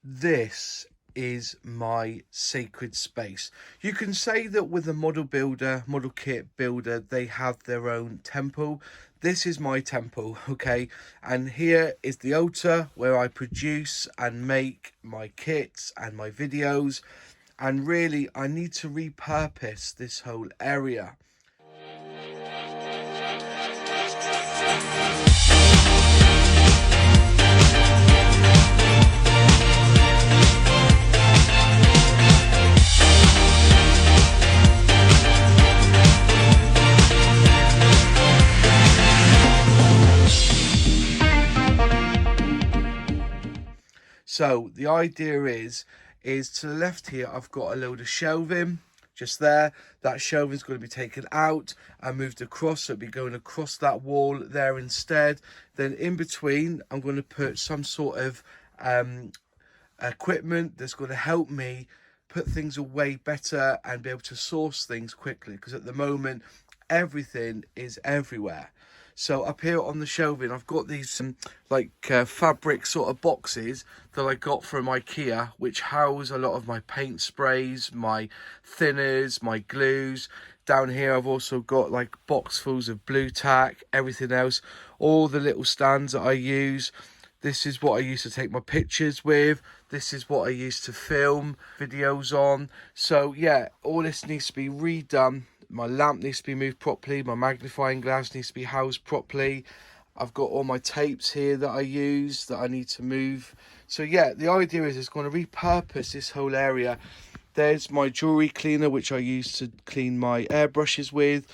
this is my sacred space. You can say that with a model builder, model kit builder, they have their own temple. This is my temple, okay? And here is the altar where I produce and make my kits and my videos. And really, I need to repurpose this whole area. So the idea is to the left here, I've got a load of shelving just there. That shelving is going to be taken out and moved across, so it'll be going across that wall there instead. Then in between, I'm going to put some sort of equipment that's going to help me put things away better and be able to source things quickly, because at the moment everything is everywhere. So up here on the shelving, I've got these fabric sort of boxes that I got from IKEA, which house a lot of my paint sprays, my thinners, my glues. Down here, I've also got like boxfuls of blue tack, everything else, all the little stands that I use. This is what I used to take my pictures with. This is what I used to film videos on. So yeah, all this needs to be redone. My lamp needs to be moved properly. My magnifying glass needs to be housed properly. I've got all my tapes here that I use that I need to move. So yeah, the idea is it's going to repurpose this whole area. There's my jewellery cleaner, which I use to clean my airbrushes with.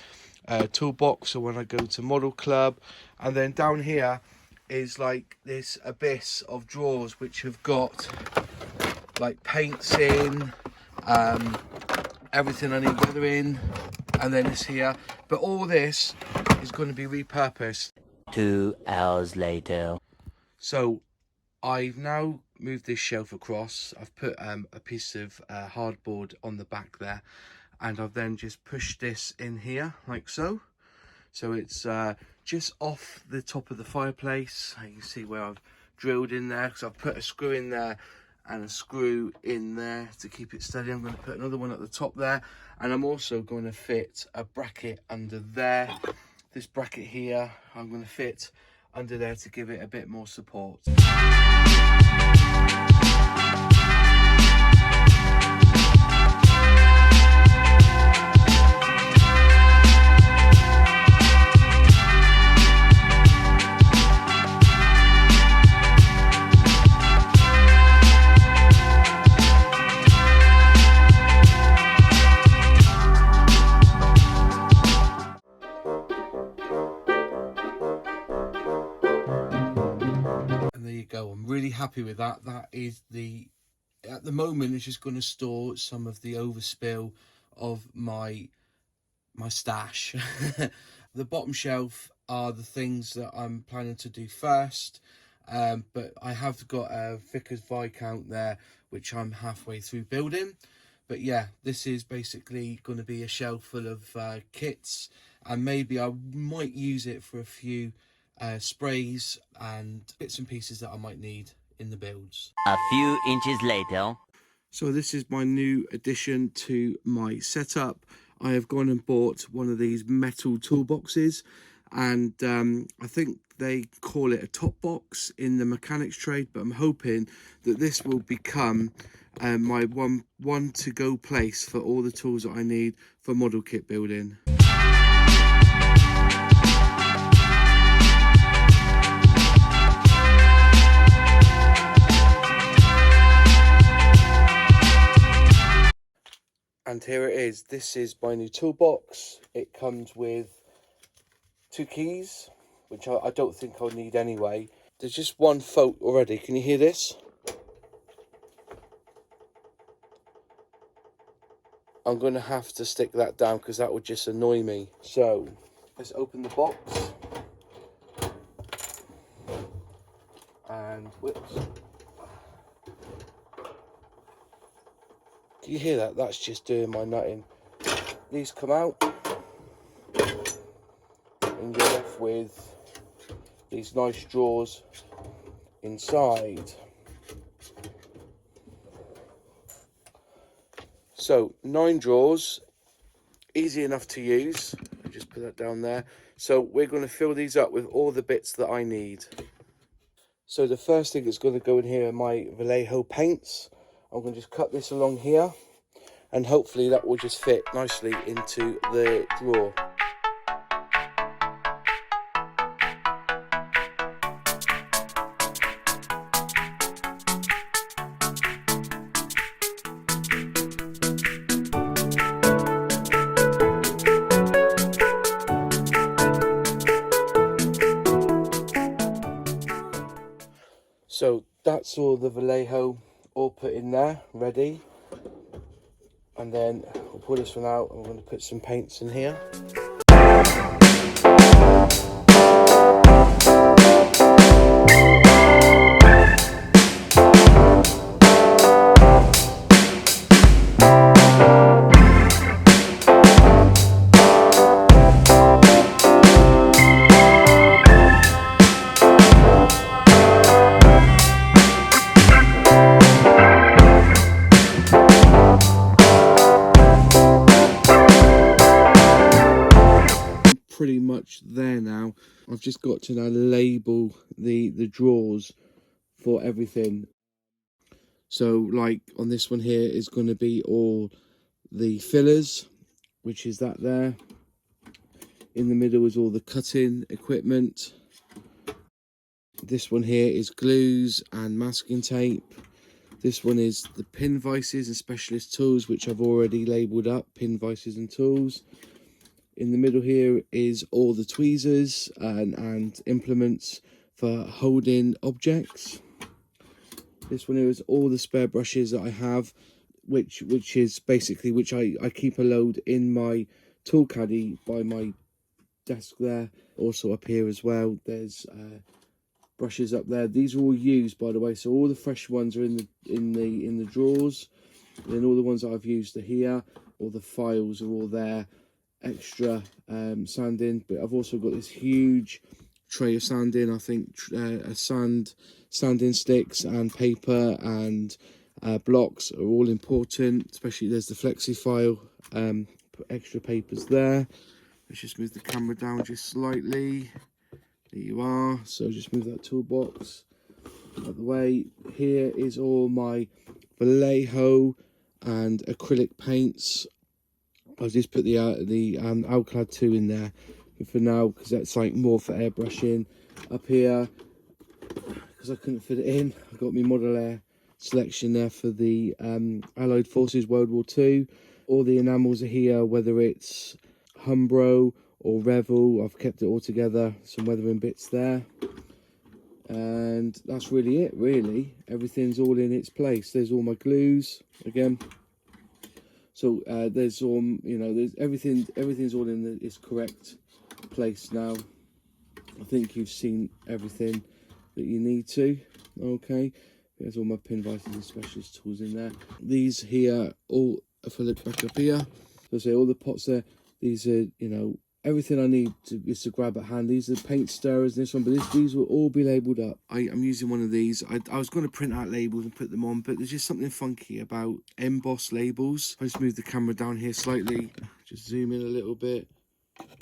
Toolbox, so when I go to model club. And then down here is like this abyss of drawers, which have got like paints in, everything I need weathering. And then it's here, but all this is going to be repurposed. 2 hours later. So I've now moved this shelf across. I've put a piece of hardboard on the back there, and I've then just pushed this in here like so. So it's just off the top of the fireplace. You can see where I've drilled in there, because I've put a screw in there and a screw in there to keep it steady. I'm going to put another one at the top there, and I'm also going to fit a bracket under there. This bracket here I'm going to fit under there to give it a bit more support. I'm really happy with that. That is at the moment, it's just going to store some of the overspill of my stash. The bottom shelf are the things that I'm planning to do first, but I have got a Vickers Viscount there, which I'm halfway through building. But yeah, this is basically going to be a shelf full of kits, and maybe I might use it for a few sprays and bits and pieces that I might need in the builds. A few inches later. So this is my new addition to my setup. I have gone and bought one of these metal toolboxes, and I think they call it a top box in the mechanics trade, but I'm hoping that this will become my one to go place for all the tools that I need for model kit building. And here it is. This is my new toolbox. It comes with 2 keys, which I don't think I'll need anyway. There's just one fault already. Can you hear this? I'm going to have to stick that down because that would just annoy me. So let's open the box. And whoops. Can you hear that? That's just doing my nutting. These come out and go off with these nice drawers inside. So 9 drawers, easy enough to use. I'll just put that down there. So we're going to fill these up with all the bits that I need. So the first thing that's going to go in here are my Vallejo paints. I'm going to just cut this along here, and hopefully that will just fit nicely into the drawer. So that's all the Vallejo all put in there, ready. And then we'll pull this one out and we're going to put some paints in here. Pretty much there now. I've just got to now label the drawers for everything. So like on this one here is going to be all the fillers, which is that there. In the middle is all the cutting equipment. This one here is glues and masking tape. This one is the pin vices and specialist tools, which I've already labelled up, pin vices and tools. In the middle here is all the tweezers and implements for holding objects. This one here is all the spare brushes that I have, which is basically, which I keep a load in my tool caddy by my desk there. Also up here as well, there's brushes up there. These are all used, by the way, so all the fresh ones are in the drawers. And then all the ones that I've used are here. All the files are all there. Extra sanding, but I've also got this huge tray of sanding. I think sanding sticks and paper and blocks are all important, especially there's the flexi file. Put extra papers there. Let's just move the camera down just slightly. There you are. So just move that toolbox out of the way. Here is all my Vallejo and acrylic paints. I'll just put the Alclad 2 in there for now, because that's like more for airbrushing. Up here, because I couldn't fit it in, I got my Model Air selection there for the Allied Forces World War II. All the enamels are here, whether it's Humbro or Revel. I've kept it all together, some weathering bits there. And that's really it, really. Everything's all in its place. There's all my glues again. So there's all, you know, there's everything's all in its correct place now. I think you've seen everything that you need to. Okay, there's all my pin vices and specialist tools in there. These here, all, if I look back up here, so say all the pots there, these are, you know, everything I need is to grab at hand. These are paint stirrers and this one, but these will all be labelled up. I'm using one of these. I was going to print out labels and put them on, but there's just something funky about embossed labels. I just move the camera down here slightly, just zoom in a little bit.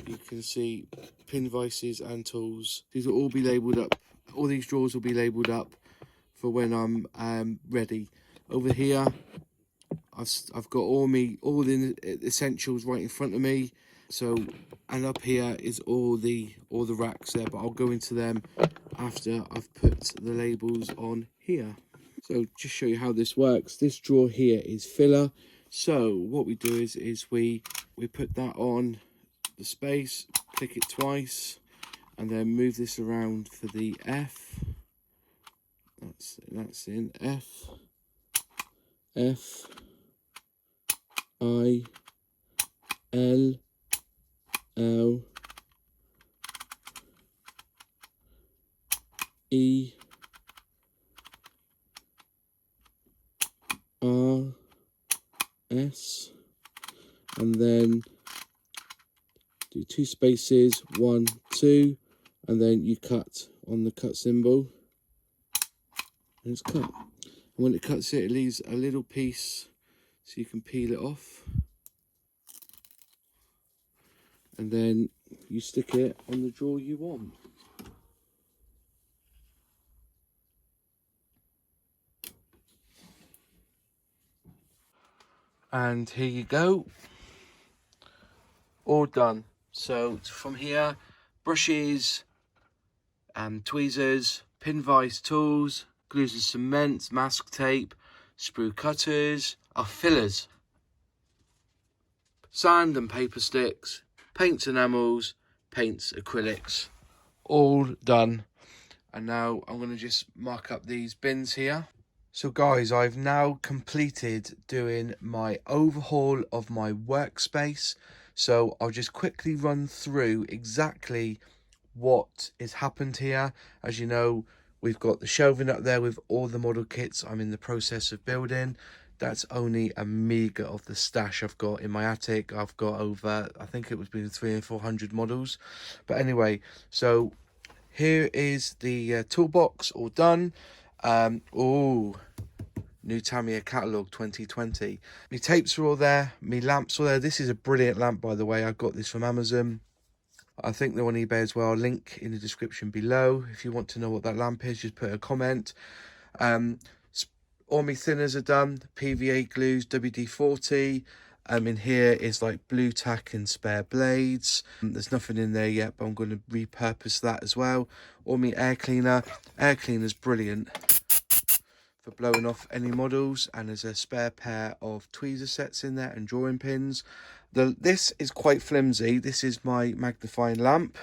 You can see pin vices and tools. These will all be labelled up. All these drawers will be labelled up for when I'm ready. Over here, I've got all the essentials right in front of me. So, and up here is all the racks there, but I'll go into them after I've put the labels on here. So just show you how this works. This drawer here is filler. So what we do is we put that on the space, click it twice, and then move this around for the F. That's in F, I, L, L, E, R, S, and then do 2 spaces, 1, 2, and then you cut on the cut symbol, and it's cut. And when it cuts it leaves a little piece, So you can peel it off. And then you stick it on the drawer you want. And here you go. All done. So from here, brushes, tweezers, pin vise tools, glues and cement, mask tape, sprue cutters, our fillers, sand and paper sticks, paints, enamels, paints, acrylics, all done. And now I'm going to just mark up these bins here. So guys, I've now completed doing my overhaul of my workspace. So I'll just quickly run through exactly what has happened here. As you know, we've got the shelving up there with all the model kits I'm in the process of building. That's only a meager of the stash I've got in my attic. I've got over, I think it was between 300 and 400 models. But anyway, so here is the toolbox all done. Oh, new Tamiya catalogue 2020. My tapes are all there, my lamps are there. This is a brilliant lamp, by the way. I got this from Amazon. I think they're on eBay as well. Link in the description below. If you want to know what that lamp is, just put a comment. All my thinners are done. PVA glues, WD-40. In here is like blue tack and spare blades. There's nothing in there yet, but I'm going to repurpose that as well. All my air cleaner. Air cleaner's brilliant for blowing off any models, and there's a spare pair of tweezer sets in there and drawing pins. This is quite flimsy. This is my magnifying lamp,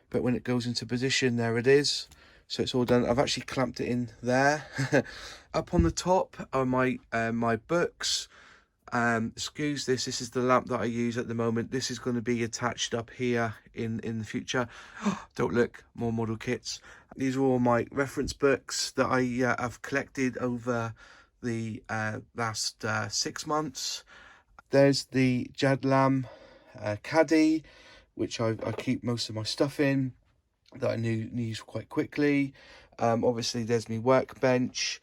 but when it goes into position, there it is. So it's all done. I've actually clamped it in there. Up on the top are my books. Excuse this is the lamp that I use at the moment. This is going to be attached up here in the future. Don't look, more model kits. These are all my reference books that I have collected over the last 6 months. There's the Jadlam caddy, which I keep most of my stuff in that I use quite quickly. Obviously there's my workbench.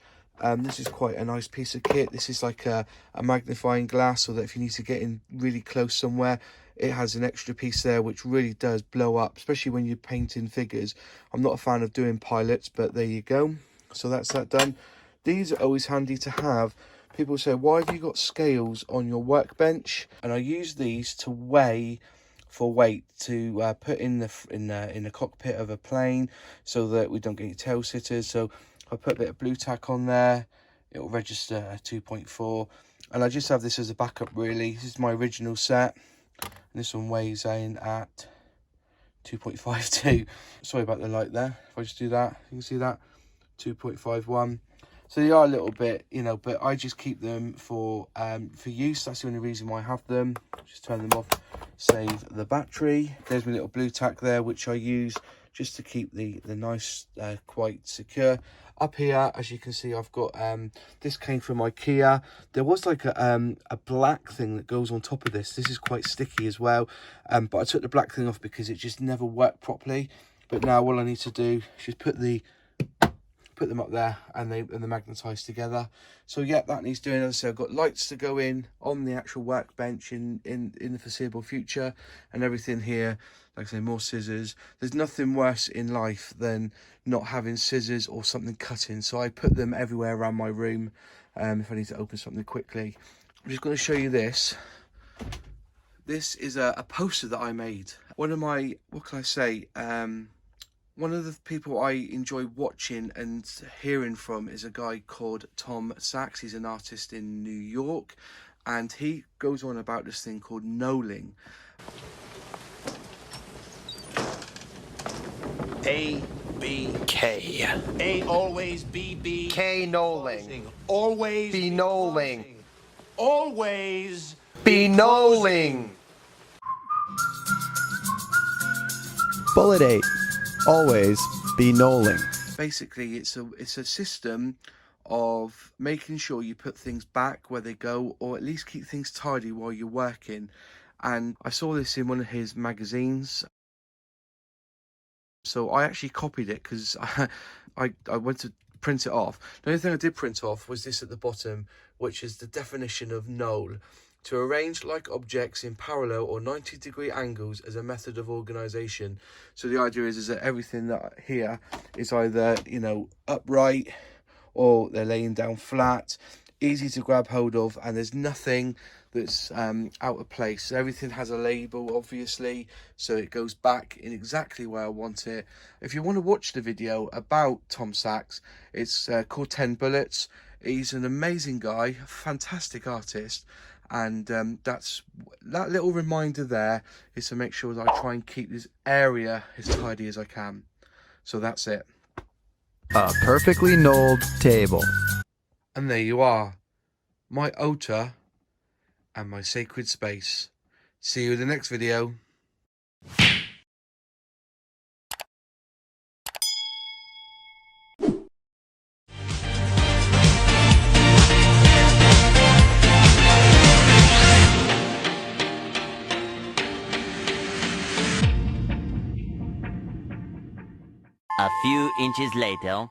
This is quite a nice piece of kit. This is like a magnifying glass, so that if you need to get in really close somewhere, it has an extra piece there which really does blow up, especially when you're painting figures. I'm not a fan of doing pilots, but there you go. So that's that done. These are always handy to have. People say, why have you got scales on your workbench? And I use these to weigh for weight, to put in the cockpit of a plane, so that we don't get any tail sitters. So I put a bit of blue tack on there. It will register at 2.4, and I just have this as a backup really. This is my original set, and this one weighs in at 2.52. Sorry about the light there. If I just do that, you can see that 2.51. So they are a little bit, you know, but I just keep them for use. That's the only reason why I have them. Just turn them off, save the battery. There's my little blue tack there, which I use just to keep the nice quite secure. Up here, as you can see, I've got this came from IKEA. There was like a black thing that goes on top of this. This is quite sticky as well, but I took the black thing off because it just never worked properly. But now all I need to do is just put them up there, and they're magnetized together. So yeah, that needs doing. As I said, I've got lights to go in on the actual workbench in the foreseeable future, and everything here. Like I say, more scissors. There's nothing worse in life than not having scissors or something cutting, so I put them everywhere around my room if I need to open something quickly. I'm just going to show you this. This is a poster that I made. One of my, what can I say, one of the people I enjoy watching and hearing from is a guy called Sachs. He's an artist in New York, and he goes on about this thing called knolling. A, B, K. A always B, B. K Knolling. Always Be Knolling. Always Be Knolling. Bullet 8. Always be Knolling. Basically, it's a system of making sure you put things back where they go, or at least keep things tidy while you're working. And I saw this in one of his magazines, so I actually copied it because I went to print it off. The only thing I did print off was this at the bottom, which is the definition of Knoll: to arrange like objects in parallel or 90-degree angles as a method of organization. So the idea is that everything that here is either, you know, upright or they're laying down flat, easy to grab hold of, and there's nothing that's out of place. So everything has a label, obviously, so it goes back in exactly where I want it. If you want to watch the video about Tom Sachs, it's called 10 Bullets. He's an amazing guy, fantastic artist, and that little reminder there is to make sure that I try and keep this area as tidy as I can. So that's it. A perfectly knolled table. And there you are, my altar and my sacred space. See you in the next video. A few inches later.